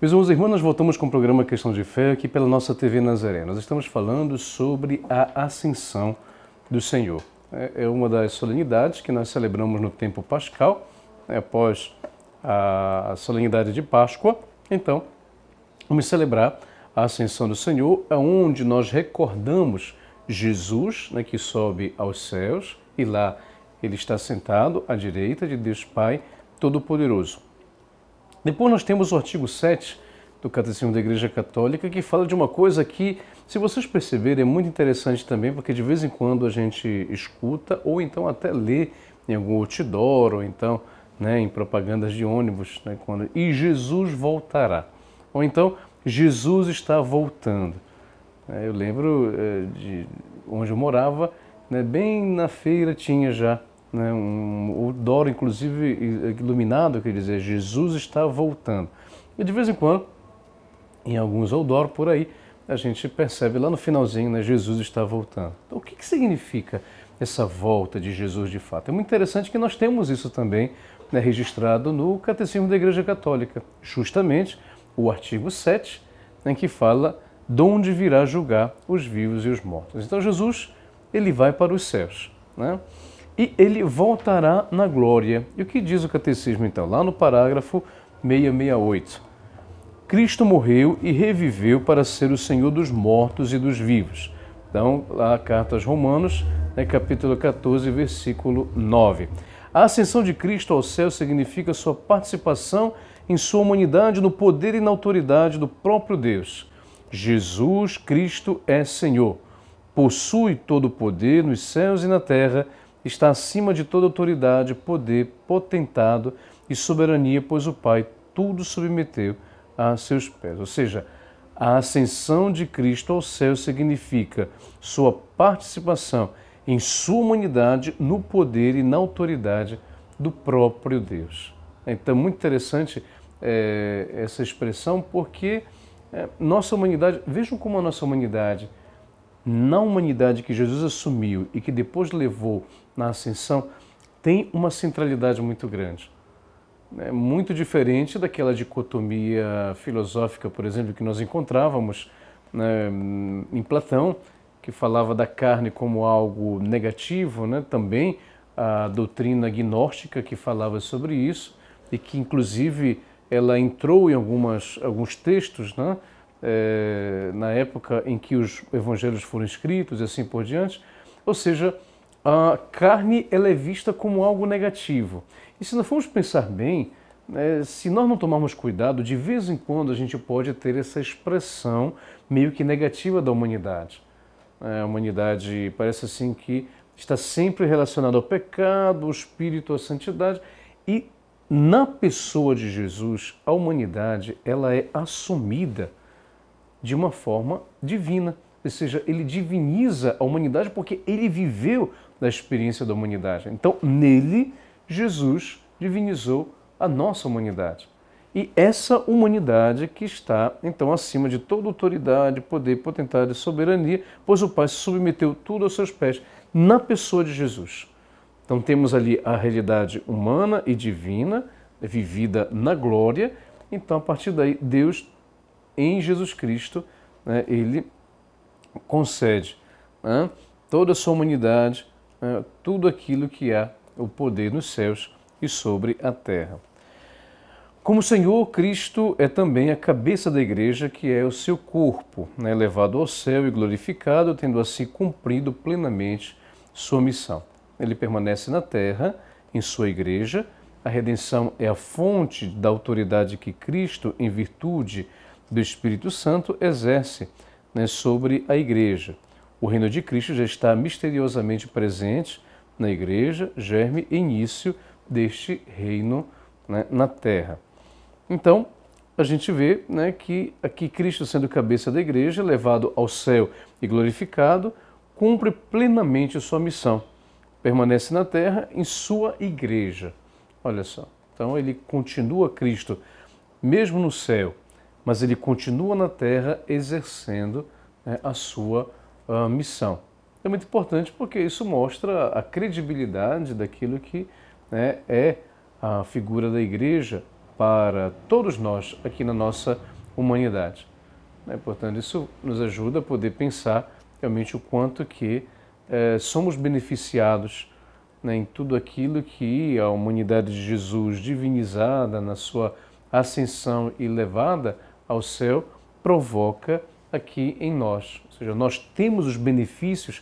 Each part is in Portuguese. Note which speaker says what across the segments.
Speaker 1: Meus irmãos e irmãs, nós voltamos com o programa Questão de Fé aqui pela nossa TV Nazaré. Nós estamos falando sobre a Ascensão do Senhor. É uma das solenidades que nós celebramos no tempo pascal, após a solenidade de Páscoa. Então, vamos celebrar a Ascensão do Senhor, onde nós recordamos Jesus, que sobe aos céus, e lá ele está sentado à direita de Deus Pai Todo-Poderoso. Depois nós temos o artigo 7 do Catecismo da Igreja Católica, que fala de uma coisa que, se vocês perceberem, é muito interessante também, porque de vez em quando a gente escuta, ou então até lê em algum outdoor, ou então em propagandas de ônibus, e Jesus voltará. Ou então, Jesus está voltando. Eu lembro de onde eu morava, bem na feira tinha já um outdoor, inclusive iluminado, quer dizer, Jesus está voltando. E de vez em quando, em alguns outdoor por aí, a gente percebe lá no finalzinho, Jesus está voltando. Então, o que significa essa volta de Jesus de fato? É muito interessante que nós temos isso também registrado no Catecismo da Igreja Católica, justamente o artigo 7, em que fala de onde virá julgar os vivos e os mortos. Então, Jesus, ele vai para os céus, e ele voltará na glória. E o que diz o Catecismo, então? Lá no parágrafo 668. Cristo morreu e reviveu para ser o Senhor dos mortos e dos vivos. Então, lá a carta aos Romanos, capítulo 14, versículo 9. A ascensão de Cristo ao céu significa sua participação em sua humanidade, no poder e na autoridade do próprio Deus. Jesus Cristo é Senhor. Possui todo o poder nos céus e na terra, está acima de toda autoridade, poder, potentado e soberania, pois o Pai tudo submeteu a seus pés. Ou seja, a ascensão de Cristo ao céu significa sua participação em sua humanidade, no poder e na autoridade do próprio Deus. Então, muito interessante essa expressão, porque nossa humanidade, vejam como a nossa humanidade, na humanidade que Jesus assumiu e que depois levou na ascensão, tem uma centralidade muito grande. Muito diferente daquela dicotomia filosófica, por exemplo, que nós encontrávamos em Platão, que falava da carne como algo negativo, também a doutrina gnóstica que falava sobre isso, e que inclusive ela entrou em alguns textos, na época em que os evangelhos foram escritos e assim por diante. Ou seja, a carne ela é vista como algo negativo. E se nós formos pensar bem, se nós não tomarmos cuidado, de vez em quando a gente pode ter essa expressão meio que negativa da humanidade. A humanidade parece assim que está sempre relacionada ao pecado, ao espírito, à santidade. E na pessoa de Jesus, a humanidade ela é assumida de uma forma divina. Ou seja, ele diviniza a humanidade porque ele viveu da experiência da humanidade. Então, nele, Jesus divinizou a nossa humanidade. E essa humanidade que está, então, acima de toda autoridade, poder, potestade e soberania, pois o Pai submeteu tudo aos seus pés, na pessoa de Jesus. Então, temos ali a realidade humana e divina, vivida na glória. Então, a partir daí, Deus, em Jesus Cristo, ele concede toda a sua humanidade, tudo aquilo que há o poder nos céus e sobre a terra. Como Senhor, Cristo é também a cabeça da igreja, que é o seu corpo, levado ao céu e glorificado, tendo assim cumprido plenamente sua missão. Ele permanece na terra, em sua igreja. A redenção é a fonte da autoridade que Cristo, em virtude do Espírito Santo, exerce sobre a igreja. O reino de Cristo já está misteriosamente presente na igreja, germe e início deste reino na terra. Então, a gente vê que aqui Cristo, sendo cabeça da igreja, levado ao céu e glorificado, cumpre plenamente sua missão. Permanece na terra em sua igreja. Olha só. Então, ele continua Cristo, mesmo no céu, mas ele continua na terra exercendo a sua missão. É muito importante porque isso mostra a credibilidade daquilo que é a figura da igreja para todos nós aqui na nossa humanidade. Portanto, isso nos ajuda a poder pensar realmente o quanto que somos beneficiados, né, em tudo aquilo que a humanidade de Jesus, divinizada na sua ascensão e levada ao céu, provoca aqui em nós. Ou seja, nós temos os benefícios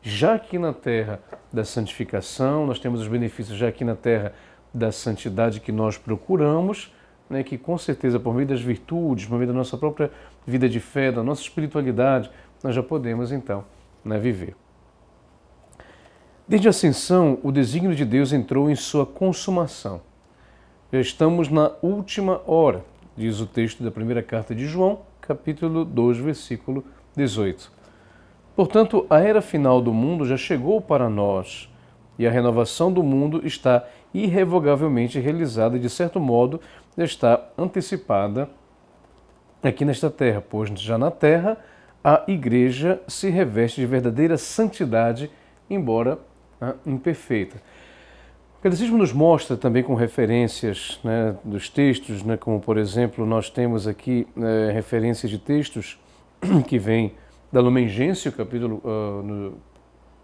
Speaker 1: já aqui na terra da santificação, nós temos os benefícios já aqui na terra da santidade que nós procuramos, né, que com certeza por meio das virtudes, por meio da nossa própria vida de fé, da nossa espiritualidade, nós já podemos então, né, viver. Desde a ascensão, o desígnio de Deus entrou em sua consumação. Já estamos na última hora, diz o texto da primeira carta de João, capítulo 2, versículo 18. Portanto, a era final do mundo já chegou para nós e a renovação do mundo está irrevogavelmente realizada e, de certo modo, já está antecipada aqui nesta terra, pois já na terra a Igreja se reveste de verdadeira santidade, embora imperfeita. O catecismo nos mostra também com referências, né, dos textos, né, como por exemplo nós temos aqui referências de textos que vêm da Lumen Gentium, no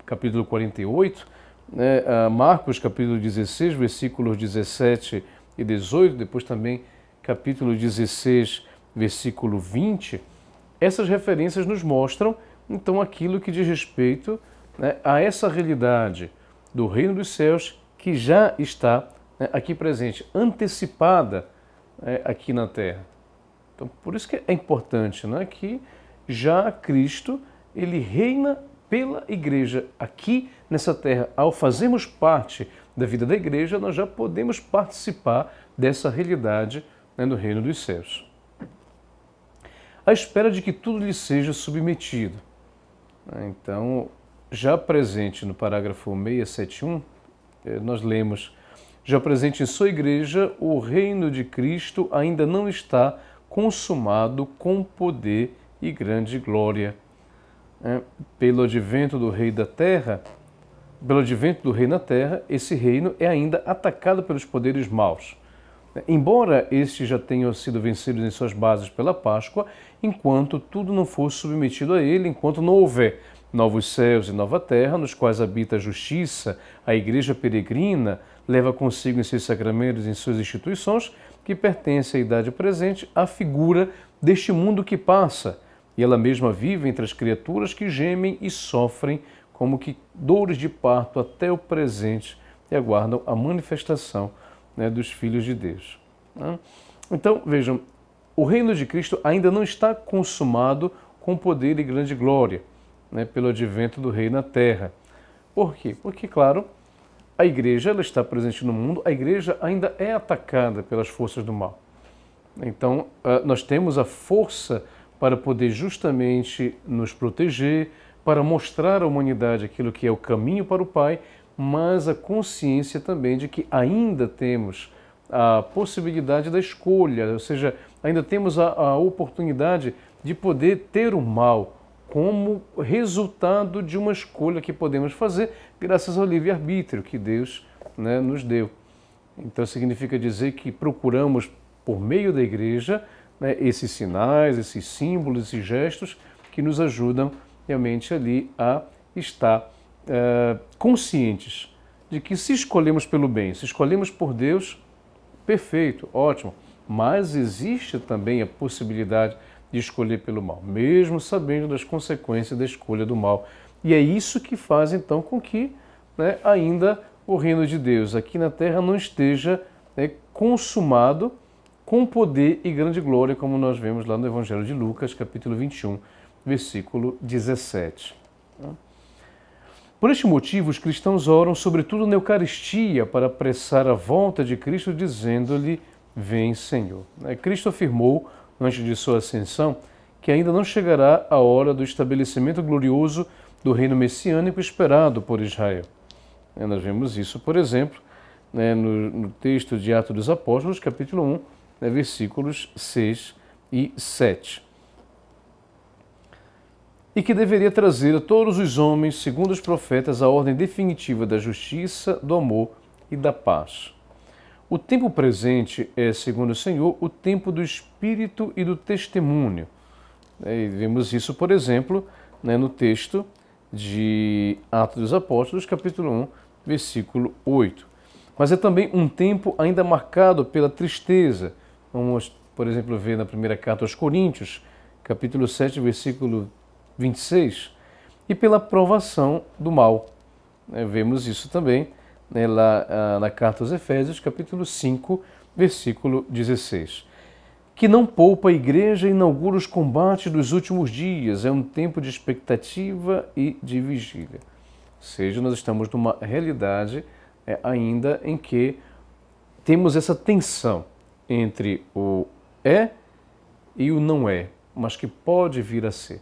Speaker 1: capítulo 48, né, Marcos capítulo 16, versículos 17 e 18, depois também capítulo 16, versículo 20. Essas referências nos mostram então aquilo que diz respeito, né, a essa realidade do reino dos céus que já está, né, aqui presente, antecipada, aqui na terra. Então, por isso que é importante, né, que já Cristo ele reina pela Igreja aqui nessa terra. Ao fazermos parte da vida da Igreja, nós já podemos participar dessa realidade, né, do reino dos céus. À espera de que tudo lhe seja submetido. Então, já presente no parágrafo 671, nós lemos: já presente em sua Igreja, o reino de Cristo ainda não está consumado com poder e grande glória. Pelo advento do Rei da Terra, pelo advento do Rei na Terra, esse reino é ainda atacado pelos poderes maus. Embora estes já tenham sido vencidos em suas bases pela Páscoa, enquanto tudo não for submetido a ele, enquanto não houver novos céus e nova terra, nos quais habita a justiça, a Igreja peregrina leva consigo em seus sacramentos e em suas instituições, que pertence à idade presente, a figura deste mundo que passa, e ela mesma vive entre as criaturas que gemem e sofrem como que dores de parto até o presente e aguardam a manifestação, né, dos filhos de Deus. Então, vejam, o reino de Cristo ainda não está consumado com poder e grande glória, né, pelo advento do Rei na terra. Por quê? Porque, claro, a Igreja ela está presente no mundo, a Igreja ainda é atacada pelas forças do mal. Então, nós temos a força para poder justamente nos proteger, para mostrar à humanidade aquilo que é o caminho para o Pai, mas a consciência também de que ainda temos a possibilidade da escolha, ou seja, ainda temos a oportunidade de poder ter o mal como resultado de uma escolha que podemos fazer graças ao livre-arbítrio que Deus, né, nos deu. Então significa dizer que procuramos, por meio da Igreja, né, esses sinais, esses símbolos, esses gestos que nos ajudam realmente ali a estar conscientes de que se escolhemos pelo bem, se escolhemos por Deus, perfeito, ótimo, mas existe também a possibilidade de escolher pelo mal, mesmo sabendo das consequências da escolha do mal. E é isso que faz então com que, né, ainda o reino de Deus aqui na terra não esteja, né, consumado com poder e grande glória, como nós vemos lá no Evangelho de Lucas, capítulo 21, versículo 17. Por este motivo, os cristãos oram, sobretudo na Eucaristia, para apressar a volta de Cristo, dizendo-lhe: vem, Senhor. Cristo afirmou, antes de sua ascensão, que ainda não chegará a hora do estabelecimento glorioso do reino messiânico esperado por Israel. Nós vemos isso, por exemplo, no texto de Atos dos Apóstolos, capítulo 1, versículos 6 e 7. E que deveria trazer a todos os homens, segundo os profetas, a ordem definitiva da justiça, do amor e da paz. O tempo presente é, segundo o Senhor, o tempo do Espírito e do testemunho. E vemos isso, por exemplo, no texto de Atos dos Apóstolos, capítulo 1, versículo 8. Mas é também um tempo ainda marcado pela tristeza. Vamos, por exemplo, ver na primeira carta aos Coríntios, capítulo 7, versículo 26, e pela provação do mal. Vemos isso também lá na carta aos Efésios, capítulo 5, versículo 16. Que não poupa a igreja e inaugura os combates dos últimos dias. É um tempo de expectativa e de vigília. Ou seja, nós estamos numa realidade ainda em que temos essa tensão entre o é e o não é, mas que pode vir a ser.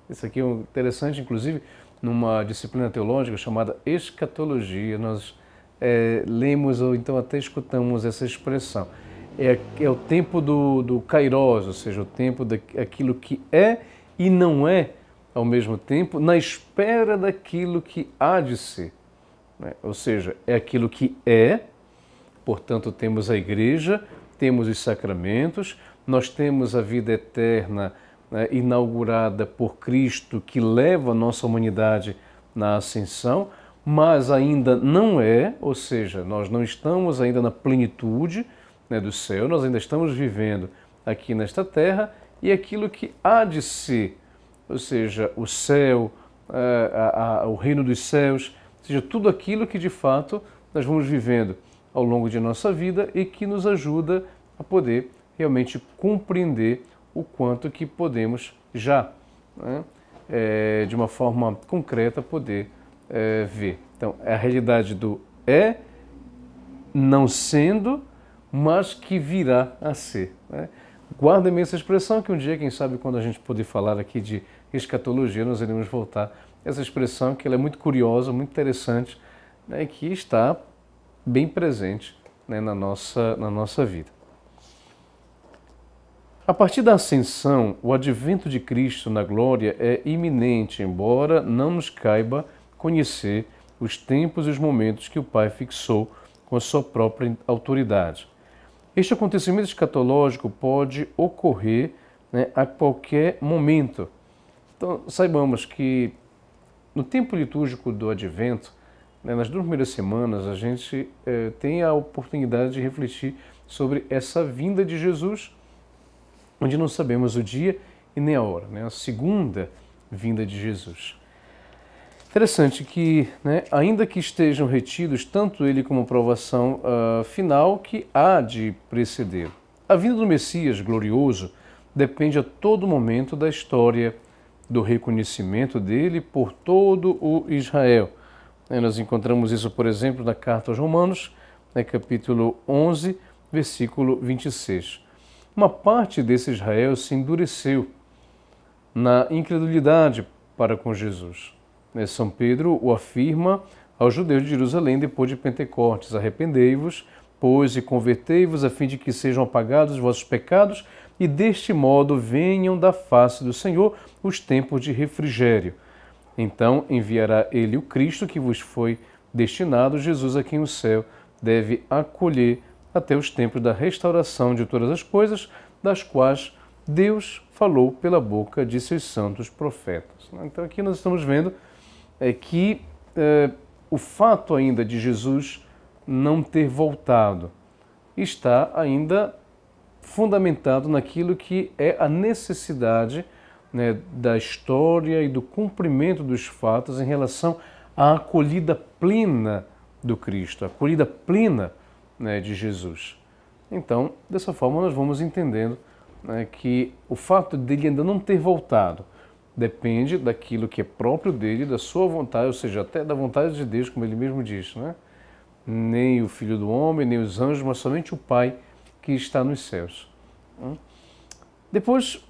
Speaker 1: Isso aqui é interessante, inclusive, numa disciplina teológica chamada escatologia, nós lemos ou então até escutamos essa expressão. É o tempo do kairos, ou seja, o tempo daquilo que é e não é ao mesmo tempo, na espera daquilo que há de ser. Ou seja, é aquilo que é, portanto temos a igreja, temos os sacramentos, nós temos a vida eterna inaugurada por Cristo, que leva a nossa humanidade na ascensão, mas ainda não é, ou seja, nós não estamos ainda na plenitude do céu, nós ainda estamos vivendo aqui nesta terra, e aquilo que há de ser, ou seja, o céu, o reino dos céus, ou seja, tudo aquilo que de fato nós vamos vivendo ao longo de nossa vida e que nos ajuda a poder realmente compreender o quanto que podemos já, de uma forma concreta, poder ver. Então, é a realidade do é, não sendo, mas que virá a ser. Guardem essa expressão, que um dia, quem sabe, quando a gente poder falar aqui de escatologia, nós iremos voltar essa expressão, que ela é muito curiosa, muito interessante, que está bem presente na nossa vida. A partir da ascensão, o advento de Cristo na glória é iminente, embora não nos caiba conhecer os tempos e os momentos que o Pai fixou com a sua própria autoridade. Este acontecimento escatológico pode ocorrer a qualquer momento. Então, saibamos que no tempo litúrgico do Advento, nas 2 primeiras semanas, a gente tem a oportunidade de refletir sobre essa vinda de Jesus, onde não sabemos o dia e nem a hora, a segunda vinda de Jesus. Interessante que, ainda que estejam retidos tanto ele como a provação final que há de preceder. A vinda do Messias glorioso depende a todo momento da história do reconhecimento dele por todo o Israel. Nós encontramos isso, por exemplo, na carta aos Romanos, capítulo 11, versículo 26. Uma parte desse Israel se endureceu na incredulidade para com Jesus. São Pedro o afirma aos judeus de Jerusalém depois de Pentecostes: arrependei-vos, pois, e convertei-vos, a fim de que sejam apagados os vossos pecados, e deste modo venham da face do Senhor os tempos de refrigério. Então enviará ele o Cristo que vos foi destinado, Jesus a quem o céu deve acolher até os tempos da restauração de todas as coisas, das quais Deus falou pela boca de seus santos profetas. Então aqui nós estamos vendo que o fato ainda de Jesus não ter voltado está ainda fundamentado naquilo que é a necessidade da história e do cumprimento dos fatos em relação à acolhida plena do Cristo, a acolhida plena de Jesus. Então, dessa forma, nós vamos entendendo que o fato dele ainda não ter voltado depende daquilo que é próprio dele, da sua vontade, ou seja, até da vontade de Deus, como ele mesmo diz, Nem o Filho do Homem, nem os anjos, mas somente o Pai que está nos céus. Depois,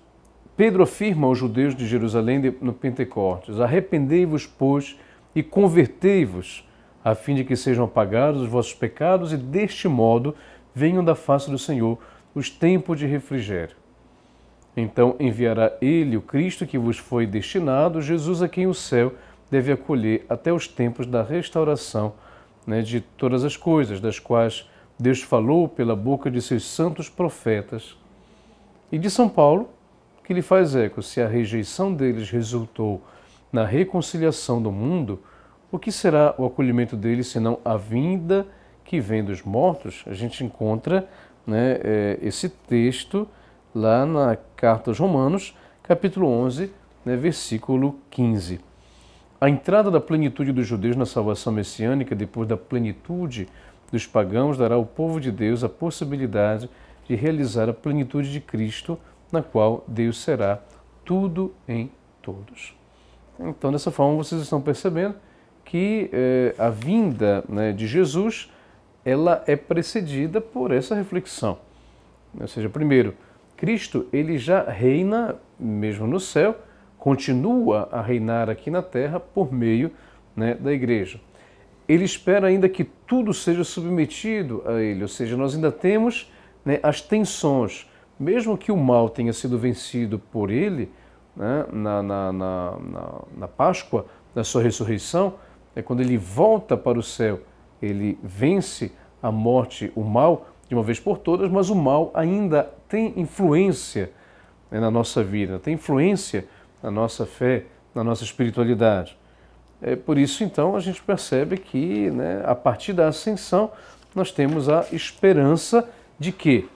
Speaker 1: Pedro afirma aos judeus de Jerusalém no Pentecostes: arrependei-vos, pois, e convertei-vos, a fim de que sejam apagados os vossos pecados, e deste modo venham da face do Senhor os tempos de refrigério. Então enviará ele o Cristo que vos foi destinado, Jesus a quem o céu deve acolher até os tempos da restauração de todas as coisas, das quais Deus falou pela boca de seus santos profetas. E de São Paulo, que lhe faz eco: se a rejeição deles resultou na reconciliação do mundo, o que será o acolhimento deles senão a vinda que vem dos mortos? A gente encontra, né, esse texto lá na Carta aos Romanos, capítulo 11, né, versículo 15. A entrada da plenitude dos judeus na salvação messiânica, depois da plenitude dos pagãos, dará ao povo de Deus a possibilidade de realizar a plenitude de Cristo, na qual Deus será tudo em todos. Então, dessa forma, vocês estão percebendo que a vinda, né, de Jesus, ela é precedida por essa reflexão. Ou seja, primeiro, Cristo ele já reina mesmo no céu, continua a reinar aqui na terra por meio, né, da igreja. Ele espera ainda que tudo seja submetido a ele, ou seja, nós ainda temos, né, as tensões, mesmo que o mal tenha sido vencido por ele, né, na Páscoa, na sua ressurreição, quando ele volta para o céu, ele vence a morte, o mal, de uma vez por todas, mas o mal ainda tem influência, né, na nossa vida, tem influência na nossa fé, na nossa espiritualidade. Por isso, então, a gente percebe que, né, a partir da ascensão, nós temos a esperança de que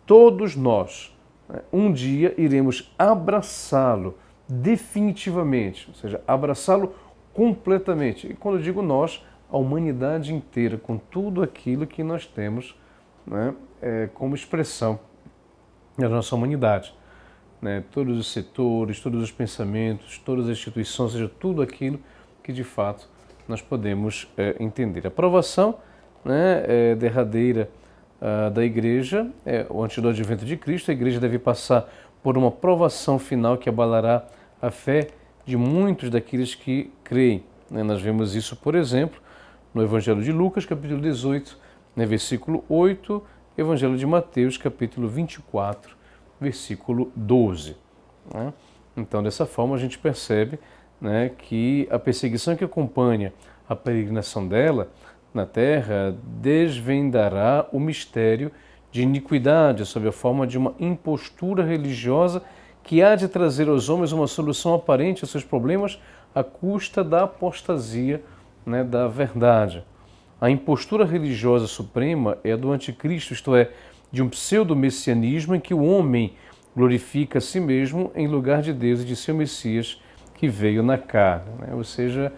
Speaker 1: todos nós, né, um dia iremos abraçá-lo definitivamente, ou seja, abraçá-lo completamente. E quando eu digo nós, a humanidade inteira, com tudo aquilo que nós temos, né, como expressão da nossa humanidade. Né, todos os setores, todos os pensamentos, todas as instituições, ou seja, tudo aquilo que de fato nós podemos entender. A provação, né, derradeira da igreja, antes do advento de Cristo, a igreja deve passar por uma provação final que abalará a fé de muitos daqueles que creem. Né, nós vemos isso, por exemplo, no Evangelho de Lucas, capítulo 18, né, versículo 8, Evangelho de Mateus, capítulo 24, versículo 12. Né? Então, dessa forma, a gente percebe, né, que a perseguição que acompanha a peregrinação dela na terra desvendará o mistério de iniquidade sob a forma de uma impostura religiosa que há de trazer aos homens uma solução aparente aos seus problemas à custa da apostasia, né, da verdade. A impostura religiosa suprema é a do anticristo, isto é, de um pseudo-messianismo em que o homem glorifica a si mesmo em lugar de Deus e de seu Messias que veio na carne. Né? Ou seja,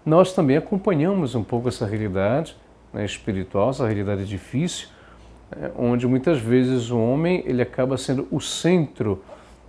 Speaker 1: nós também acompanhamos um pouco essa realidade, né, espiritual, essa realidade difícil, onde muitas vezes o homem ele acaba sendo o centro,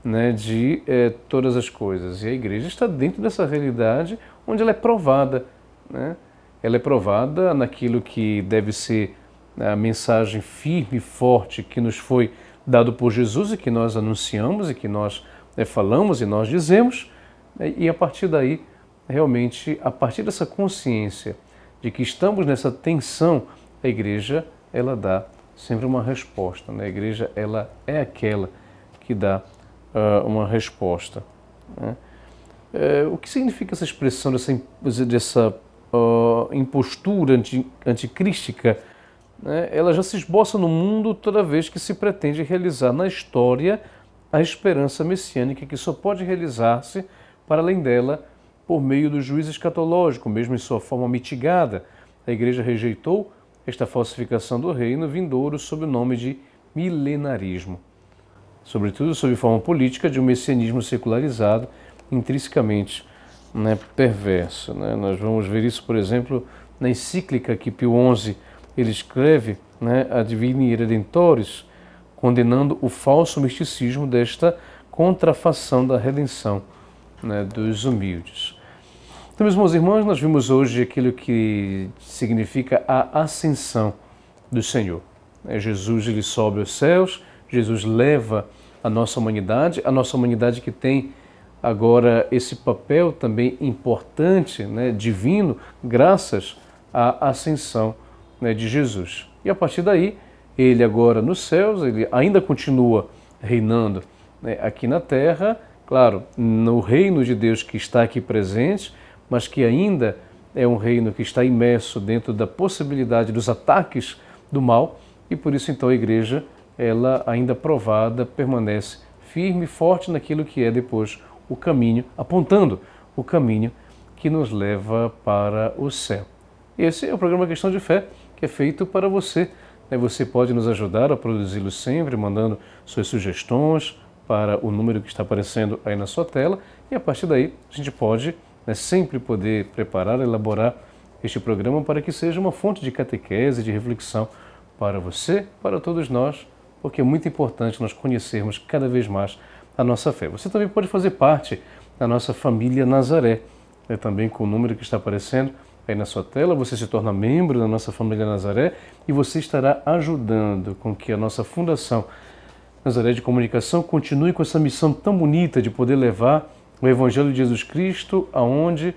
Speaker 1: né, de todas as coisas. E a igreja está dentro dessa realidade onde ela é provada. Né? Ela é provada naquilo que deve ser a mensagem firme e forte que nos foi dado por Jesus e que nós anunciamos e que nós falamos e nós dizemos. E a partir daí, realmente, a partir dessa consciência de que estamos nessa tensão, a igreja, ela dá sempre uma resposta. Né? A igreja, ela é aquela que dá uma resposta. Né? O que significa essa expressão, dessa impostura anticrística? Né? Ela já se esboça no mundo toda vez que se pretende realizar na história a esperança messiânica que só pode realizar-se, para além dela, por meio do juízo escatológico, mesmo em sua forma mitigada. A igreja rejeitou esta falsificação do reino vindouro sob o nome de milenarismo, sobretudo sob forma política de um messianismo secularizado, intrinsecamente, né, perverso. Né? Nós vamos ver isso, por exemplo, na encíclica que Pio XI ele escreve, né, a Divini Redemptoris, condenando o falso misticismo desta contrafação da redenção, né, dos humildes. Então, meus irmãos e irmãs, nós vimos hoje aquilo que significa a ascensão do Senhor. Jesus ele sobe aos céus, Jesus leva a nossa humanidade que tem agora esse papel também importante, né, divino, graças à ascensão, né, de Jesus. E a partir daí, ele agora nos céus, ele ainda continua reinando, né, aqui na terra, claro, no reino de Deus que está aqui presente, mas que ainda é um reino que está imerso dentro da possibilidade dos ataques do mal, e por isso então a igreja, ela ainda provada, permanece firme e forte naquilo que é depois o caminho, apontando o caminho que nos leva para o céu. Esse é o programa Questão de Fé, que é feito para você. Você pode nos ajudar a produzi-lo sempre, mandando suas sugestões para o número que está aparecendo aí na sua tela, e a partir daí a gente pode sempre poder preparar, elaborar este programa para que seja uma fonte de catequese, de reflexão para você, para todos nós, porque é muito importante nós conhecermos cada vez mais a nossa fé. Você também pode fazer parte da nossa família Nazaré, também com o número que está aparecendo aí na sua tela. Você se torna membro da nossa família Nazaré e você estará ajudando com que a nossa Fundação Nazaré de Comunicação continue com essa missão tão bonita de poder levar o Evangelho de Jesus Cristo aonde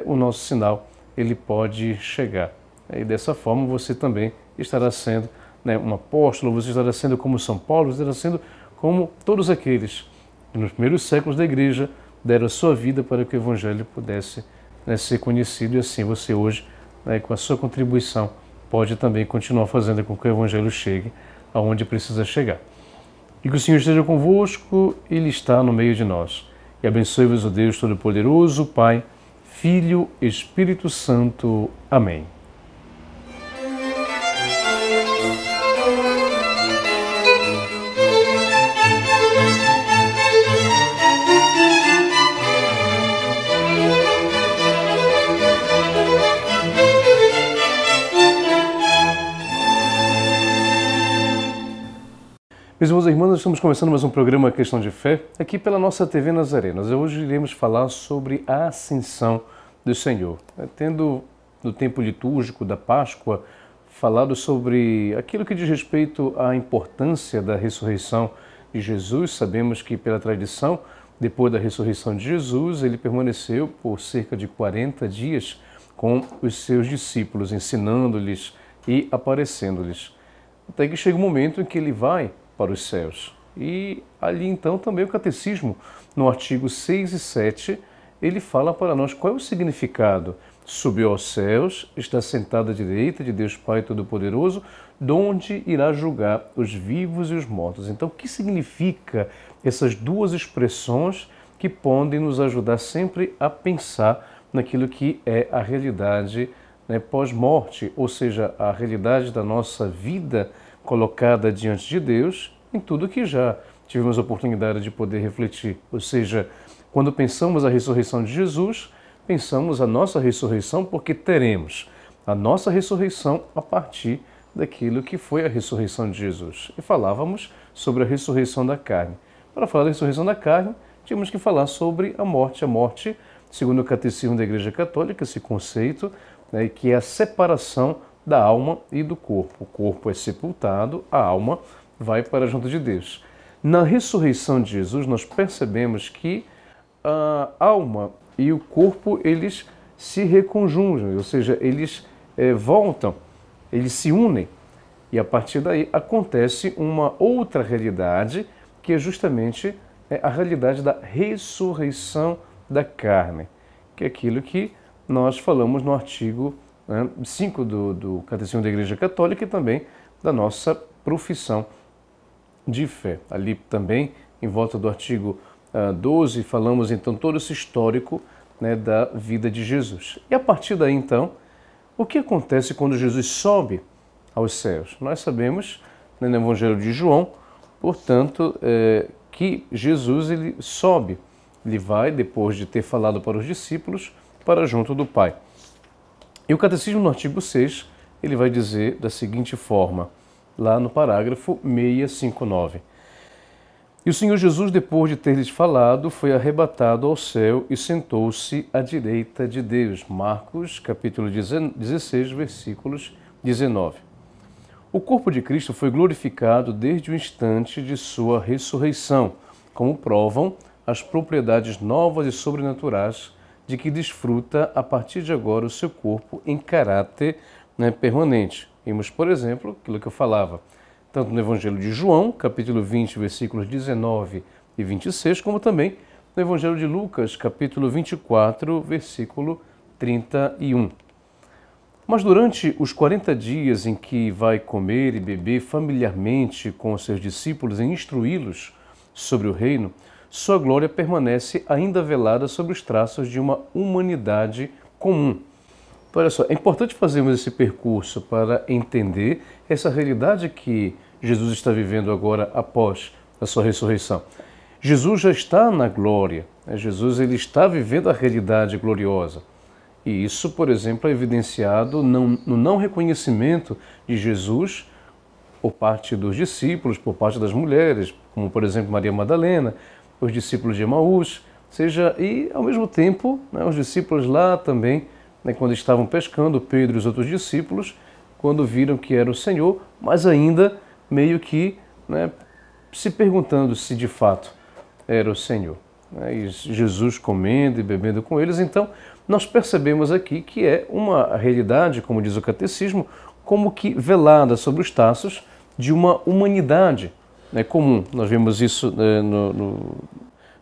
Speaker 1: o nosso sinal ele pode chegar. E dessa forma você também estará sendo um apóstolo, você estará sendo como São Paulo, você estará sendo como todos aqueles que nos primeiros séculos da Igreja deram a sua vida para que o Evangelho pudesse ser conhecido, e assim você hoje, com a sua contribuição, pode também continuar fazendo com que o Evangelho chegue aonde precisa chegar. E que o Senhor esteja convosco, Ele está no meio de nós. E abençoe-vos o Deus Todo-Poderoso, Pai, Filho, Espírito Santo. Amém. Meus irmãos e irmãs, nós estamos começando mais um programa Questão de Fé, aqui pela nossa TV Nazaré. Nós hoje iremos falar sobre a ascensão do Senhor. Tendo, no tempo litúrgico da Páscoa, falado sobre aquilo que diz respeito à importância da ressurreição de Jesus. Sabemos que, pela tradição, depois da ressurreição de Jesus, ele permaneceu por cerca de 40 dias com os seus discípulos, ensinando-lhes e aparecendo-lhes. Até que chega um momento em que ele vai para os céus. E ali então também o Catecismo, no artigo 6 e 7, ele fala para nós qual é o significado. Subiu aos céus, está sentado à direita de Deus Pai Todo-Poderoso, donde irá julgar os vivos e os mortos. Então, o que significa essas duas expressões que podem nos ajudar sempre a pensar naquilo que é a realidade pós-morte, ou seja, a realidade da nossa vida colocada diante de Deus em tudo que já tivemos a oportunidade de poder refletir. Ou seja, quando pensamos a ressurreição de Jesus, pensamos a nossa ressurreição porque teremos a nossa ressurreição a partir daquilo que foi a ressurreição de Jesus. E falávamos sobre a ressurreição da carne. Para falar da ressurreição da carne, tínhamos que falar sobre a morte. A morte, segundo o Catecismo da Igreja Católica, esse conceito, que é a separação da alma e do corpo. O corpo é sepultado, a alma vai para junto de Deus. Na ressurreição de Jesus, nós percebemos que a alma e o corpo, eles se reconjungem, ou seja, eles voltam, eles se unem. E a partir daí acontece uma outra realidade, que é justamente a realidade da ressurreição da carne, que é aquilo que nós falamos no artigo 5 do Catecismo da Igreja Católica e também da nossa profissão de fé. Ali também, em volta do artigo 12, falamos então todo esse histórico da vida de Jesus. E a partir daí então, o que acontece quando Jesus sobe aos céus? Nós sabemos, no Evangelho de João, portanto, que Jesus ele sobe, ele vai, depois de ter falado para os discípulos, para junto do Pai. E o Catecismo, no artigo 6, ele vai dizer da seguinte forma, lá no parágrafo 659. E o Senhor Jesus, depois de ter lhes falado, foi arrebatado ao céu e sentou-se à direita de Deus. Marcos, capítulo 16, versículos 19. O corpo de Cristo foi glorificado desde o instante de sua ressurreição, como provam as propriedades novas e sobrenaturais de que desfruta a partir de agora o seu corpo em caráter permanente. Vimos, por exemplo, aquilo que eu falava, tanto no Evangelho de João, capítulo 20, versículos 19 e 26, como também no Evangelho de Lucas, capítulo 24, versículo 31. Mas durante os 40 dias em que vai comer e beber familiarmente com os seus discípulos e instruí-los sobre o reino, sua glória permanece ainda velada sobre os traços de uma humanidade comum. Então, olha só, é importante fazermos esse percurso para entender essa realidade que Jesus está vivendo agora após a sua ressurreição. Jesus já está na glória, né? Jesus ele está vivendo a realidade gloriosa. E isso, por exemplo, é evidenciado no não reconhecimento de Jesus por parte dos discípulos, por parte das mulheres, como por exemplo Maria Madalena, os discípulos de Emaús, e ao mesmo tempo, né, os discípulos lá também, né, quando estavam pescando, Pedro e os outros discípulos, quando viram que era o Senhor, mas ainda meio que, né, se perguntando se de fato era o Senhor. E Jesus comendo e bebendo com eles. Então, nós percebemos aqui que é uma realidade, como diz o catecismo, como que velada sobre os traços de uma humanidade, né, comum. Nós vemos isso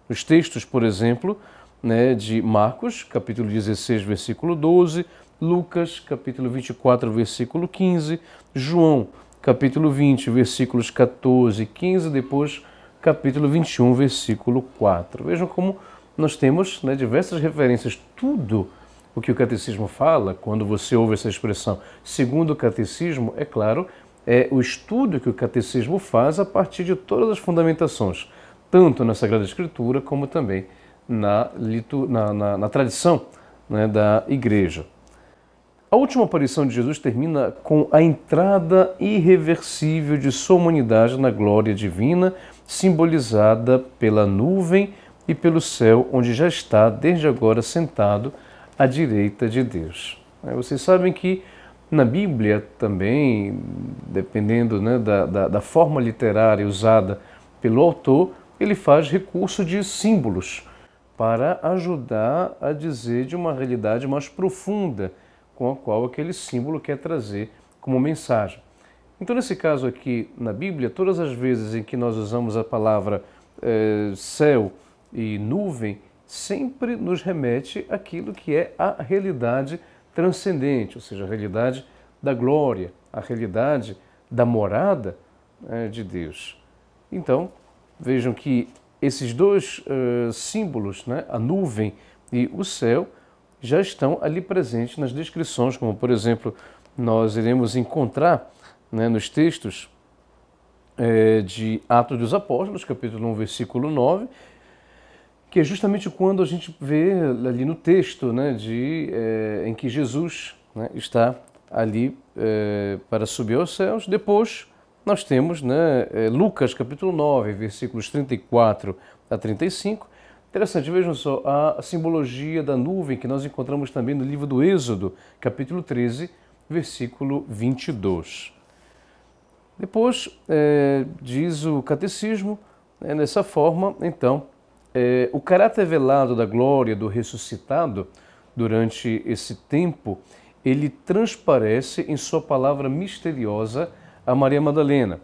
Speaker 1: nos textos, por exemplo, né, de Marcos, capítulo 16, versículo 12, Lucas, capítulo 24, versículo 15, João, capítulo 20, versículos 14 e 15, depois capítulo 21, versículo 4. Vejam como nós temos, né, diversas referências. Tudo o que o catecismo fala, quando você ouve essa expressão segundo o catecismo, é claro, é o estudo que o catecismo faz a partir de todas as fundamentações, tanto na Sagrada Escritura como também na tradição, né, da Igreja. A última aparição de Jesus termina com a entrada irreversível de sua humanidade na glória divina, simbolizada pela nuvem e pelo céu, onde já está desde agora sentado à direita de Deus. Vocês sabem que na Bíblia também, dependendo, né, da forma literária usada pelo autor, ele faz recurso de símbolos para ajudar a dizer de uma realidade mais profunda com a qual aquele símbolo quer trazer como mensagem. Então, nesse caso aqui, na Bíblia, todas as vezes em que nós usamos a palavra céu e nuvem, sempre nos remete àquilo que é a realidade transcendente, ou seja, a realidade da glória, a realidade da morada de Deus. Então, vejam que esses dois símbolos, né, a nuvem e o céu, já estão ali presentes nas descrições, como por exemplo, nós iremos encontrar, né, nos textos de Atos dos Apóstolos, capítulo 1, versículo 9, que é justamente quando a gente vê ali no texto, né, em que Jesus, né, está ali para subir aos céus. Depois nós temos, né, Lucas capítulo 9, versículos 34 a 35. Interessante, vejam só, a simbologia da nuvem que nós encontramos também no livro do Êxodo, capítulo 13, versículo 22. Depois, diz o catecismo, dessa forma, então, o caráter velado da glória do ressuscitado durante esse tempo, ele transparece em sua palavra misteriosa a Maria Madalena.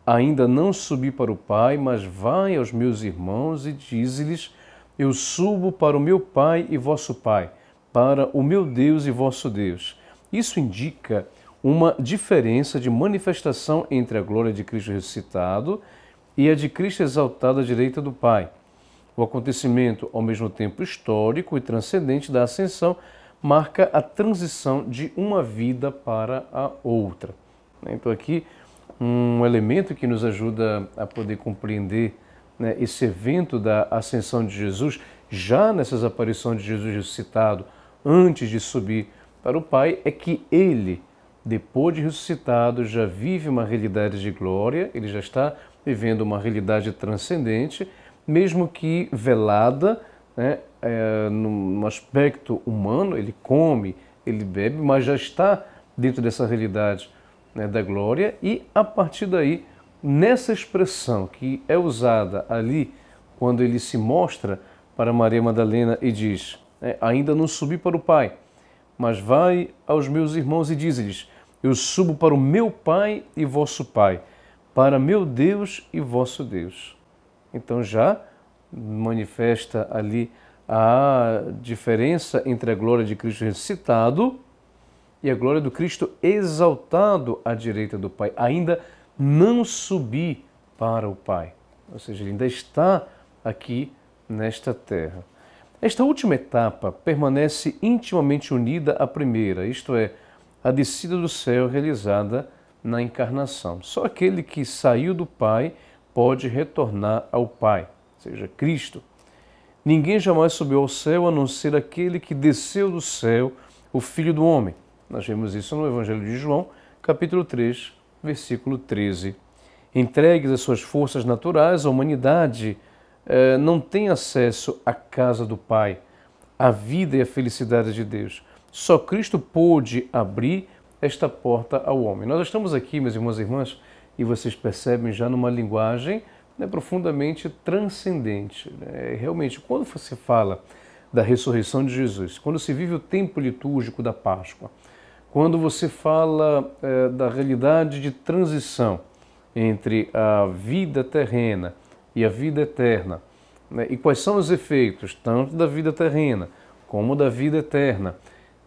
Speaker 1: Ainda não subi para o Pai, mas vai aos meus irmãos e dize-lhes: eu subo para o meu Pai e vosso Pai, para o meu Deus e vosso Deus. Isso indica uma diferença de manifestação entre a glória de Cristo ressuscitado e a de Cristo exaltado à direita do Pai. O acontecimento, ao mesmo tempo histórico e transcendente da ascensão, marca a transição de uma vida para a outra. Então aqui um elemento que nos ajuda a poder compreender, né, esse evento da ascensão de Jesus, já nessas aparições de Jesus ressuscitado, antes de subir para o Pai, é que ele, depois de ressuscitado, já vive uma realidade de glória, ele já está vivendo uma realidade transcendente, mesmo que velada, né, num aspecto humano, ele come, ele bebe, mas já está dentro dessa realidade, né, da glória, e a partir daí, nessa expressão que é usada ali, quando ele se mostra para Maria Madalena e diz: ainda não subi para o Pai, mas vai aos meus irmãos e diz-lhes: eu subo para o meu Pai e vosso Pai, para meu Deus e vosso Deus. Então já manifesta ali a diferença entre a glória de Cristo ressuscitado e a glória do Cristo exaltado à direita do Pai, ainda não subi para o Pai. Ou seja, ele ainda está aqui nesta terra. Esta última etapa permanece intimamente unida à primeira, isto é, a descida do céu realizada na encarnação. Só aquele que saiu do Pai pode retornar ao Pai, ou seja, Cristo. Ninguém jamais subiu ao céu a não ser aquele que desceu do céu, o Filho do Homem. Nós vemos isso no Evangelho de João, capítulo 3, versículo 13. Entregues às suas forças naturais, a humanidade não tem acesso à casa do Pai, à vida e à felicidade de Deus. Só Cristo pôde abrir esta porta ao homem. Nós estamos aqui, meus irmãos e irmãs, e vocês percebem já numa linguagem profundamente transcendente. Realmente, quando você fala da ressurreição de Jesus, quando se vive o tempo litúrgico da Páscoa, quando você fala da realidade de transição entre a vida terrena e a vida eterna, e quais são os efeitos tanto da vida terrena como da vida eterna,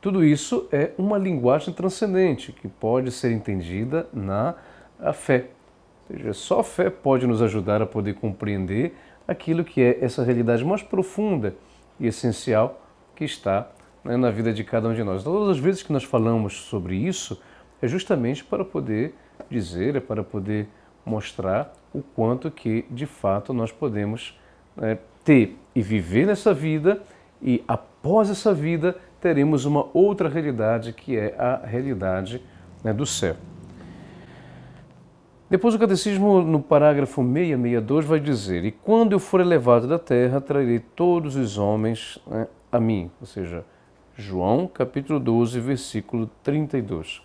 Speaker 1: tudo isso é uma linguagem transcendente que pode ser entendida na fé. Ou seja, só a fé pode nos ajudar a poder compreender aquilo que é essa realidade mais profunda e essencial que está na vida de cada um de nós. Todas as vezes que nós falamos sobre isso, é justamente para poder dizer, é para poder mostrar o quanto que, de fato, nós podemos ter e viver nessa vida, e após essa vida teremos uma outra realidade, que é a realidade do céu. Depois o Catecismo, no parágrafo 662, vai dizer: e quando eu for elevado da terra, trarei todos os homens a mim. Ou seja, João, capítulo 12, versículo 32.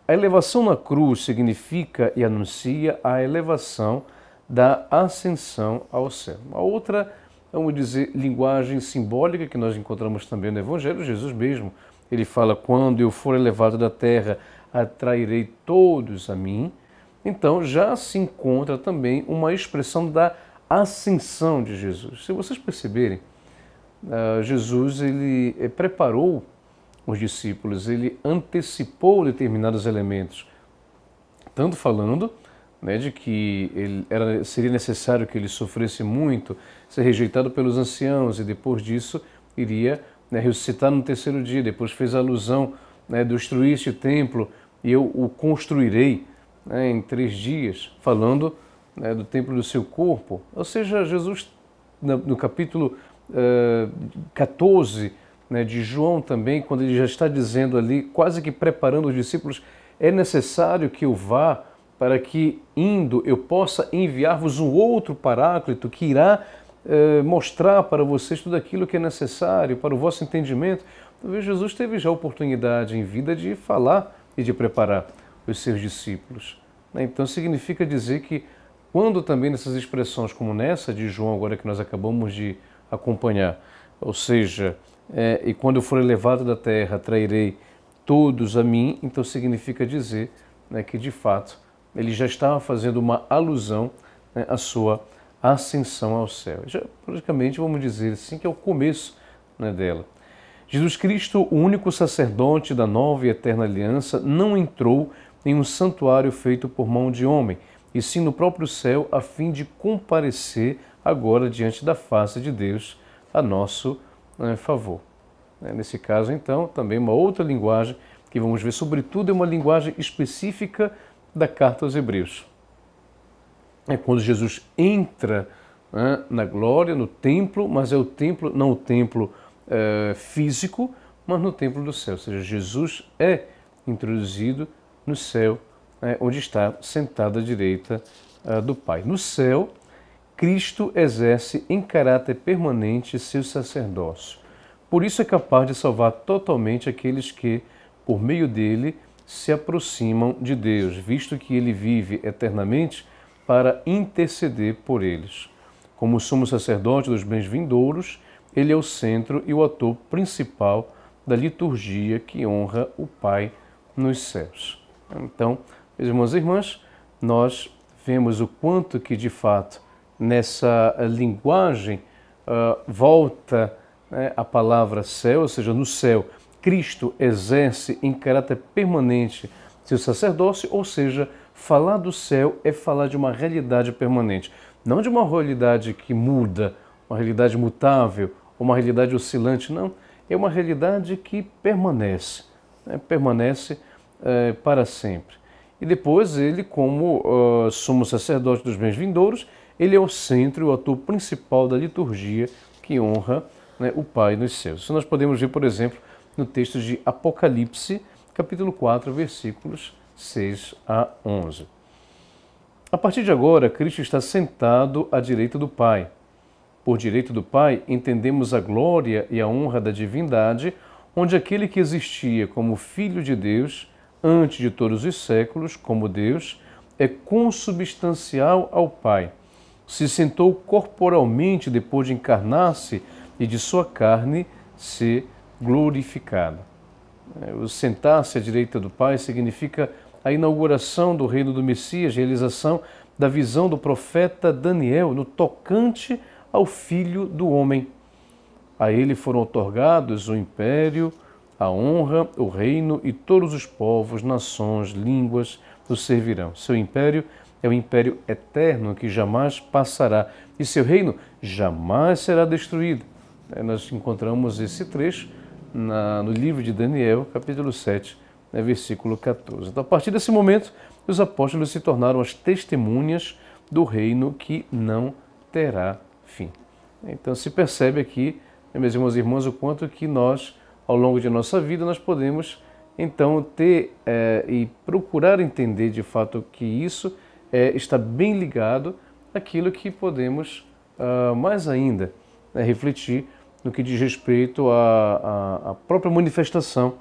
Speaker 1: A elevação na cruz significa e anuncia a elevação da ascensão ao céu. A outra, vamos dizer, linguagem simbólica que nós encontramos também no Evangelho, Jesus mesmo, ele fala: quando eu for elevado da terra, atrairei todos a mim. Então já se encontra também uma expressão da ascensão de Jesus. Se vocês perceberem, Jesus ele preparou os discípulos, ele antecipou determinados elementos, tanto falando de que seria necessário que ele sofresse muito, ser rejeitado pelos anciãos e depois disso iria ressuscitar no terceiro dia. Depois fez a alusão, destruir este templo e eu o construirei em 3 dias, falando do templo do seu corpo. Ou seja, Jesus, no capítulo 14 de João também, quando ele já está dizendo ali, quase que preparando os discípulos, é necessário que eu vá para que, indo, eu possa enviar-vos um outro paráclito que irá mostrar para vocês tudo aquilo que é necessário para o vosso entendimento. Talvez Jesus teve já a oportunidade em vida de falar e de preparar os seus discípulos. Então significa dizer que quando também nessas expressões como nessa de João, agora que nós acabamos de acompanhar, ou seja, e quando eu for elevado da terra, trairei todos a mim, então significa dizer que de fato ele já estava fazendo uma alusão à sua ascensão ao céu. Já praticamente vamos dizer assim que é o começo dela. Jesus Cristo, o único sacerdote da nova e eterna aliança, não entrou em um santuário feito por mão de homem, e sim no próprio céu, a fim de comparecer agora diante da face de Deus a nosso favor. Nesse caso, então, também uma outra linguagem que vamos ver, sobretudo, é uma linguagem específica da carta aos Hebreus. É quando Jesus entra na glória, no templo, mas é o templo, não o templo físico, mas no templo do céu. Ou seja, Jesus é introduzido no céu, onde está sentado à direita do Pai. No céu, Cristo exerce em caráter permanente seu sacerdócio. Por isso é capaz de salvar totalmente aqueles que, por meio dele, se aproximam de Deus, visto que ele vive eternamente para interceder por eles. Como sumo sacerdote dos bens vindouros, ele é o centro e o ator principal da liturgia que honra o Pai nos céus. Então, meus irmãos e irmãs, nós vemos o quanto que, de fato, nessa linguagem volta a palavra céu, ou seja, no céu, Cristo exerce em caráter permanente seu sacerdócio, ou seja, falar do céu é falar de uma realidade permanente, não de uma realidade que muda, uma realidade mutável, uma realidade oscilante, não. É uma realidade que permanece, né? Permanece para sempre. E depois ele, como sumo sacerdote dos bens vindouros, ele é o centro e o ator principal da liturgia que honra, né, o Pai nos céus. Isso nós podemos ver, por exemplo, no texto de Apocalipse, capítulo 4, versículos 6 a 11. A partir de agora, Cristo está sentado à direita do Pai. Por direito do Pai, entendemos a glória e a honra da divindade, onde aquele que existia como Filho de Deus, antes de todos os séculos, como Deus, é consubstancial ao Pai. Se sentou corporalmente depois de encarnar-se e de sua carne ser glorificado. O sentar-se à direita do Pai significa a inauguração do reino do Messias, realização da visão do profeta Daniel no tocante ao Filho do Homem. A ele foram otorgados o império, a honra, o reino e todos os povos, nações, línguas o servirão. Seu império é o império eterno que jamais passará e seu reino jamais será destruído. Nós encontramos esse trecho no livro de Daniel, capítulo 7, versículo 14. Então, a partir desse momento, os apóstolos se tornaram as testemunhas do reino que não terá fim. Então, se percebe aqui, meus irmãos e irmãs, o quanto que nós, ao longo de nossa vida, nós podemos, então, ter e procurar entender, de fato, que isso está bem ligado àquilo que podemos, mais ainda, refletir no que diz respeito à própria manifestação,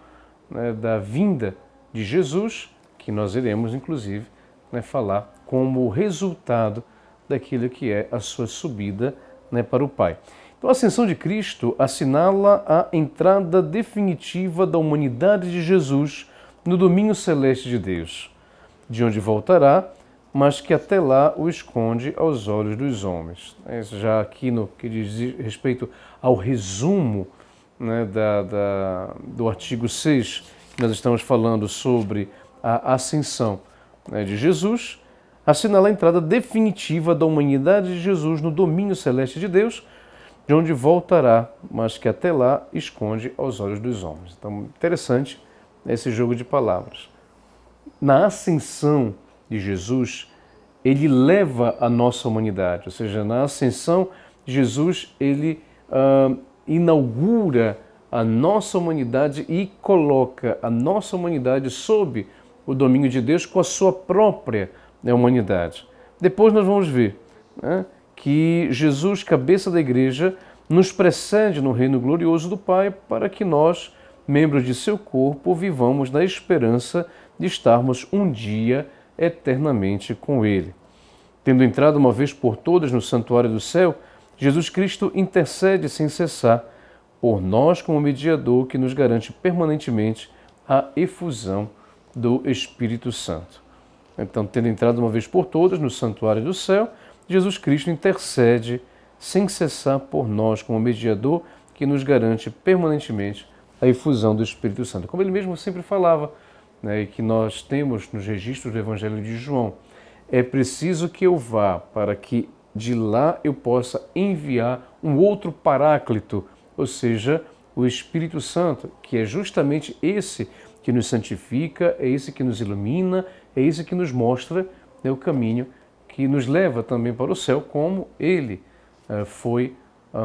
Speaker 1: né, da vinda de Jesus, que nós iremos, inclusive, né, falar como resultado daquilo que é a sua subida, né, para o Pai. Então, a ascensão de Cristo assinala a entrada definitiva da humanidade de Jesus no domínio celeste de Deus, de onde voltará, mas que até lá o esconde aos olhos dos homens. Já aqui no que diz respeito ao resumo, né, do artigo 6, nós estamos falando sobre a ascensão, né, de Jesus, assinala a entrada definitiva da humanidade de Jesus no domínio celeste de Deus, de onde voltará, mas que até lá esconde aos olhos dos homens. Então, interessante esse jogo de palavras. Na ascensão de Jesus, ele leva a nossa humanidade, ou seja, na ascensão, Jesus, ele inaugura a nossa humanidade e coloca a nossa humanidade sob o domínio de Deus com a sua própria, né, humanidade. Depois nós vamos ver, né, que Jesus, cabeça da igreja, nos precede no reino glorioso do Pai para que nós, membros de seu corpo, vivamos na esperança de estarmos um dia eternamente com Ele. Tendo entrado uma vez por todas no santuário do céu, Jesus Cristo intercede sem cessar por nós como mediador que nos garante permanentemente a efusão do Espírito Santo. Então, tendo entrado uma vez por todas no santuário do céu, Jesus Cristo intercede sem cessar por nós como mediador que nos garante permanentemente a efusão do Espírito Santo. Como ele mesmo sempre falava, né, e que nós temos nos registros do Evangelho de João, é preciso que eu vá para que de lá eu possa enviar um outro paráclito, ou seja, o Espírito Santo, que é justamente esse que nos santifica, é esse que nos ilumina, é esse que nos mostra, né, o caminho que nos leva também para o céu, como ele foi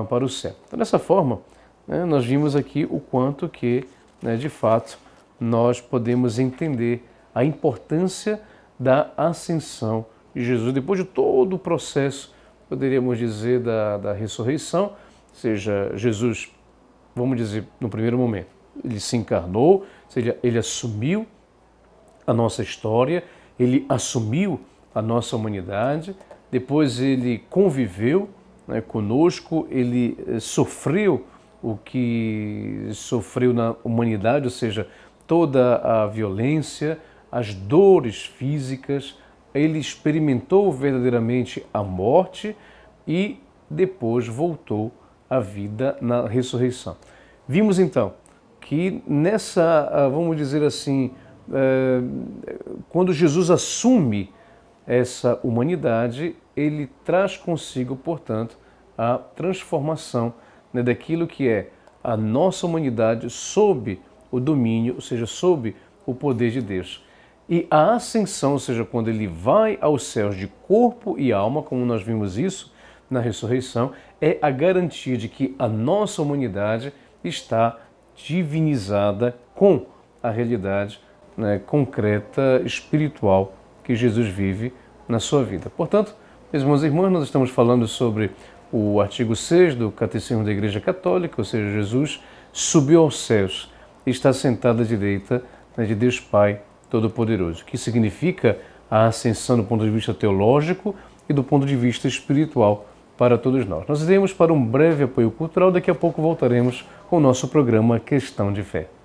Speaker 1: para o céu. Então, dessa forma, né, nós vimos aqui o quanto que, né, de fato, nós podemos entender a importância da ascensão de Jesus. Depois de todo o processo, poderíamos dizer, da ressurreição, ou seja, Jesus, vamos dizer, no primeiro momento, ele se encarnou, ou seja, ele assumiu a nossa história, ele assumiu a nossa humanidade, depois ele conviveu, né, conosco, ele sofreu o que sofreu na humanidade, ou seja, toda a violência, as dores físicas, ele experimentou verdadeiramente a morte e depois voltou à vida na ressurreição. Vimos então que nessa, vamos dizer assim, quando Jesus assume essa humanidade, ele traz consigo, portanto, a transformação, né, daquilo que é a nossa humanidade sob o domínio, ou seja, sob o poder de Deus. E a ascensão, ou seja, quando ele vai aos céus de corpo e alma, como nós vimos isso na ressurreição, é a garantia de que a nossa humanidade está divinizada com a realidade, né, concreta, espiritual que Jesus vive na sua vida. Portanto, meus irmãos e irmãs, nós estamos falando sobre o artigo 6 do Catecismo da Igreja Católica, ou seja, Jesus subiu aos céus e está sentado à direita, né, de Deus Pai Todo-Poderoso, que significa a ascensão do ponto de vista teológico e do ponto de vista espiritual para todos nós. Nós iremos para um breve apoio cultural, daqui a pouco voltaremos com o nosso programa Questão de Fé.